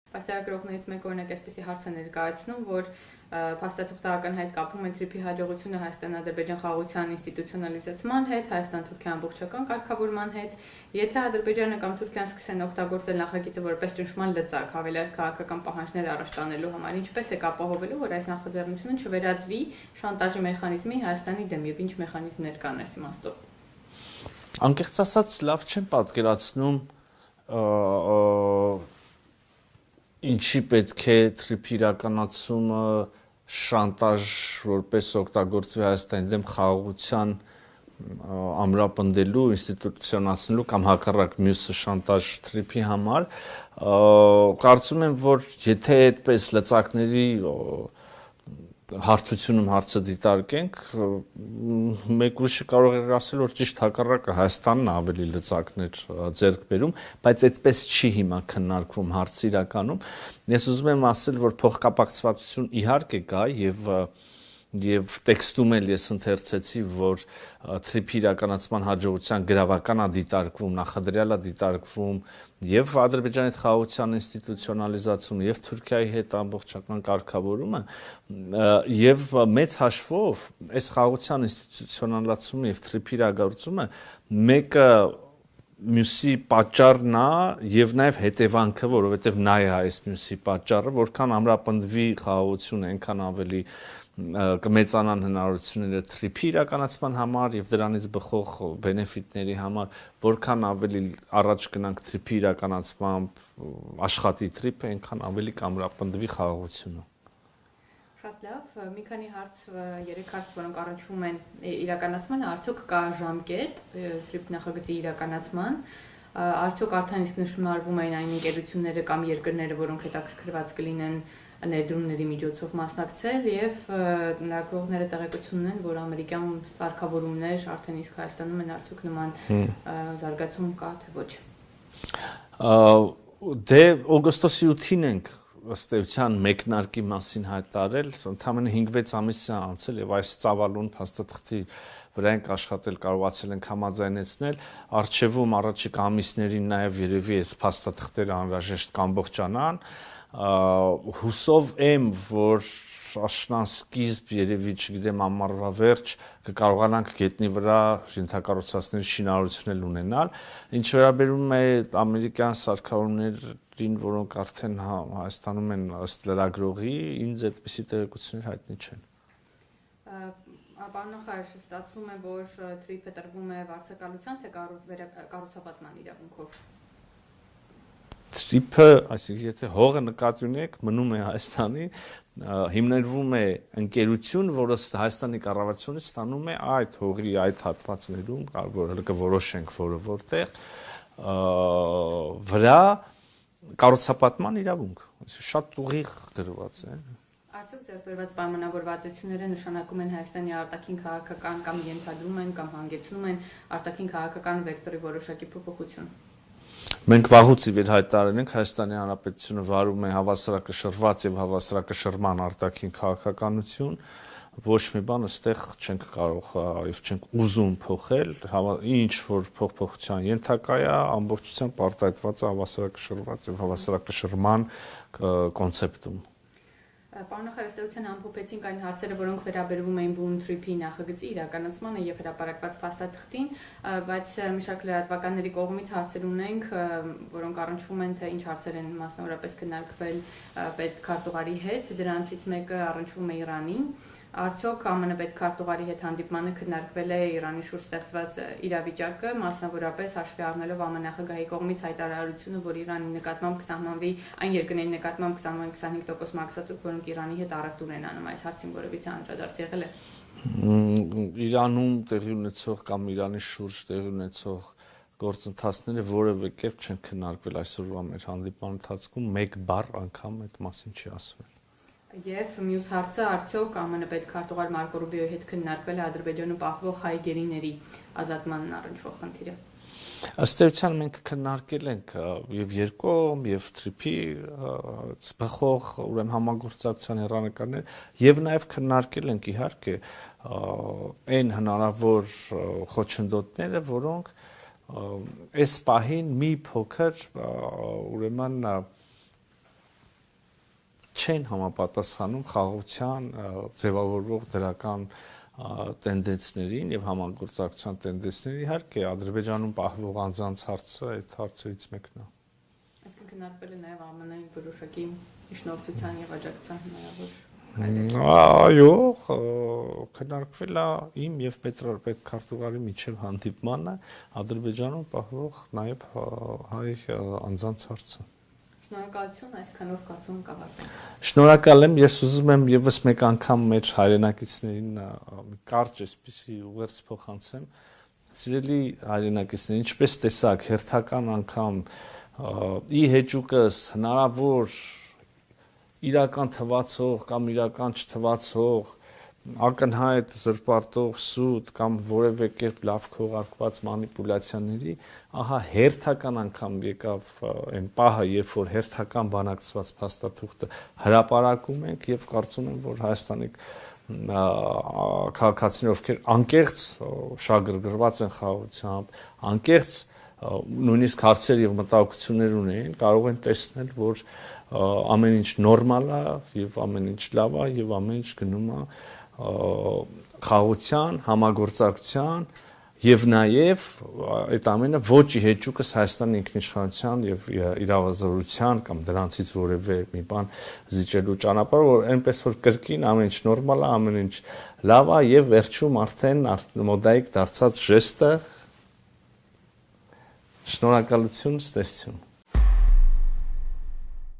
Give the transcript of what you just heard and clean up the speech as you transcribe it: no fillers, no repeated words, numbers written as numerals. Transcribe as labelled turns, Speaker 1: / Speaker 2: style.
Speaker 1: Փաստարկողներից մեկ օրինակ այսպեսի հարց է ներկայացնում, որ փաստաթուղթական հետ կապում են TRIP-ի հաջողությունը Հայաստան-Ադրբեջան խաղաղության ինստիտուցիոնալիզացման հետ, Հայաստան-Թուրքիա ամբողջական կարգավորման հետ, եթե Ադրբեջանը կամ Թուրքիան սկսեն օգտագործել նախագիծը որպես ճնշման լծակ, հավելյալ քաղաքական պահանջներ առաջ տանելու համար, ինչպես է կապահովելու, որ այս նախաձեռնությունը չվերածվի շանտաժի մեխանիզմի Հայաստանի դեմ եւ ինչ մեխանիզմներ կան այս իմաստով։
Speaker 2: Անկեղծ ասած, լավ չեմ պատկերացնում ինչի պետք է TRIP-ի իրականացումը շանտաժ որպես օգտագործվի Հայաստանի դեմ խաղաղության ամրապնդելու, ինստիտուցիոնացնելու կամ հակառակ մյուսը շանտաժ TRIP-ի համար, կարծում եմ, որ եթե այդպես լծակների հարթությունում հարցը դիտարկենք, մեկ ուրիշը կարող է ասել, որ ճիշտ հակառակը Հայաստանն ավելի լծակներ ձեռք բերում, բայց այդպես չի հիմա քննարկվում հարցը իրականում։ Ես ուզում եմ ասել, որ փոխկապակցվածություն իհարկե կա եւ տեքստում էլ ես ընթերցեցի, որ TRIP-ի իրականացման հաջողության գրավական է դիտարկվում, նախադրյալ է դիտարկվում եւ Ադրբեջանի հետ խաղաղության ինստիտուցիոնալիզացումը եւ Թուրքիայի հետ ամբողջական կարգավորումը եւ մեծ հաշվով այս խաղաղության ինստիտուցիոնալացումը եւ TRIP-ի իրագործումը մեկը մյուսի պատճառն է եւ նաեւ հետևանքը, որովհետեւ նա է այս մյուսի պատճառը, որքան ամրապնդվի խաղաղությունը, այնքան ավելի կմեծանան հնարավորությունները TRIP-ի իրականացման համար եւ դրանից բխող բենեֆիտների համար, որքան ավելի առաջ գնանք TRIP-ի իրականացմամբ աշխատի TRIP-ը, այնքան ավելի կամրապնդվի խաղաղությունը։
Speaker 1: Շատ լավ, մի քանի հարց, 3 հարց, որոնք առնչվում են իրականացմանը, արդյոք կա ժամկետ TRIP նախագծի իրականացման, արդյոք արդեն իսկ նշմարվում են այն ընկերությունները կամ երկրները, որոնք հետաքրքրված կլինեն ներդրումների միջոցով մասնակցել եւ ներկայացողները տեղեկություն ունեն, որ ամերիկյան սարքավորումներ արդեն իսկ Հայաստանում են արդյոք նման զարգացում կա թե ոչ։
Speaker 2: Դե օգոստոսի 8-ին ենք ըստ էության մեկնարկի մասին հայտարարել, ընդամենը 5-6 ամիս է անցել եւ այս ծավալուն փաստաթղթի վրա ենք աշխատել, կարողացել ենք համաձայնեցնել, արխիվում առաջիկա ամիսներին նաեւ երևի այս փաստաթղթերը անհրաժեշտ կամբողջանան, հուսով եմ, որ աշնան-սկիզբ երևի, չգիտեմ, ամառվա վերջ կկարողանանք գետնի վրա ենթակառուցվածքների շինարարություն ունենալ, ինչ վերաբերում է ամերիկյան սարքավորումներին, որոնք արդեն Հայաստանում են ըստ լրագրողի, ինձ այդպիսի տեղեկություններ հայտնի չեն։
Speaker 1: Պարոն նախարար, ստացվում է, որ TRIP-ը տրվում է վարձակալության, թե կառուցապատման իրավունքով։
Speaker 2: TRIP-ը, այսինքն եթե հողը նկատի ունեք, մնում է Հայաստանի, հիմնվում է ընկերություն, որը Հայաստանի կառավարությունից ստանում է այդ հողի այդ հատվածներում, որ կորոշենք որը որտեղ, վրա կառուցապատման իրավունք, շատ ուղիղ գրված է։
Speaker 1: Արդյոք ձեռքբերված պայմանավորվածությունները նշանակում են Հայաստանի արտաքին քաղաքական կամ ենթադրում են կամ հանգեցնում են արտաքին քաղաքական վեկտորի որոշակի փոփոխություն։
Speaker 2: Մենք վաղուց ի վեր հայտարարել ենք Հայաստանի Հանրապետությունը վարում է հավասարակշռված եւ հավասարակշռման արտաքին քաղաքականություն, ոչ մի բան այստեղ չենք կարող եւ չենք ուզում փոխել, ինչ որ փոփոխության ենթակա է, ամբողջությամբ արտահայտված է հավասարակշռված եւ հավասարակշռման կոնցեպտում։
Speaker 1: Պարոն նախարար, ըստ էության ամփոփեցինք այն հարցերը, որոնք վերաբերվում էին բուն TRIP-ի նախագծի իրականացմանը եւ հրապարակված փաստաթղթին, բայց մի շարք լրատվականների կողմից հարցեր ունենք, որոնք առնչվում են թե ինչ հարցեր են մասնավորապես քննարկվել պետքարտուղարի հետ, դրանցից մեկը առնչվում է Իրանին։ Արդյոք ԱՄՆ պետքարտուղարի հետ հանդիպմանը քննարկվել է Իրանի շուրջ ստեղծված իրավիճակը, մասնավորապես հաշվի առնելով ԱՄՆ նախագահի կողմից հայտարարությունը, որ Իրանի նկատմամբ կսահմանվի այն երկրների նկատմամբ 25% մաքսատուր, որոնք Իրանի հետ առևտուր են անում, այս հարցին որևիցե անդրադարձ եղել է։
Speaker 2: Իրանում տեղի ունեցող կամ Իրանի շուրջ տեղի ունեցող գործընթացները որևէ կերպ չեն քննարկվել այսօրվա մեր հանդիպման ընթացքում, մեկ բառ անգամ այդ մասին չի ասվել։
Speaker 1: Եվ մյուս հարցը արդյոք ԱՄՆ պետքարտուղար Մարկո Ռուբիոյի հետ քննարկվել է Ադրբեջանում պահվող հայ գերիների ազատմանն առնչվող խնդիրը։
Speaker 2: Ըստ էության մենք քննարկել ենք եւ երկկողմ եւ TRIP-ի բխող ուրեմն համագործակցության հեռանկարներ եւ նաեւ քննարկել ենք իհարկե այն հնարավոր խոչընդոտները, որոնք այս պահին մի փոքր ուրեմն չեն համապատասխանում խաղաղության ձևավորող դրական տենդենսներին եւ համագործակցության տենդենսներին, իհարկե Ադրբեջանում պահվող անձանց հարցը այդ հարցերից մեկն է։
Speaker 1: Այսինքն քննարկվել է նաեւ ԱՄՆ-ի որոշակի իշխանության եւ աջակցության հնարավոր։
Speaker 2: Այո, քննարկվել է իմ եւ պետքարտուղարի միջև հանդիպմանը Ադրբեջանում պահվող նաեւ հայ անձանց հարցը։
Speaker 1: Շնորհակալություն, այսքանով կարծում կավարտենք։
Speaker 2: Շնորհակալ եմ, ես ուզում եմ եւս մեկ անգամ մեր հայրենակիցներին կարճ այսպիսի ուղերձ փոխանցեմ։ Սիրելի հայրենակիցներ, ինչպես տեսակ, հերթական անգամ ի հեճուկս հնարավոր իրական թվացող կամ իրական չթվացող ակնհայտ զրպարտող սուտ կամ որևէ կերպ լավ քողարկված մանիպուլյացիաների, ահա հերթական անգամ եկավ այն պահը, երբ որ հերթական բանակցված փաստաթուղթը հրապարակում ենք եւ կարծում եմ, որ Հայաստանի քաղաքացիներ, ովքեր անկեղծ շագրգռված են խաղաղությամբ, անկեղծ նույնիսկ հարցեր եւ մտահոգություններ ունեն, կարող են տեսնել, որ ամեն ինչ նորմալ է եւ ամեն ինչ լավ է եւ ամեն ինչ գնում է խաղաղության, համագործակցության եւ նաեւ այդ ամենը ոչ ի հեճուկս Հայաստանի ինքնիշխանության եւ իրավազորության կամ դրանցից որևէ մի բան զիջելու ճանապարհ, որ այնպես որ կրկին ամեն ինչ նորմալ է, ամեն ինչ լավ է եւ վերջում արդեն մոդայիկ դարձած ժեստը շնորհակալություն, ստեսություն։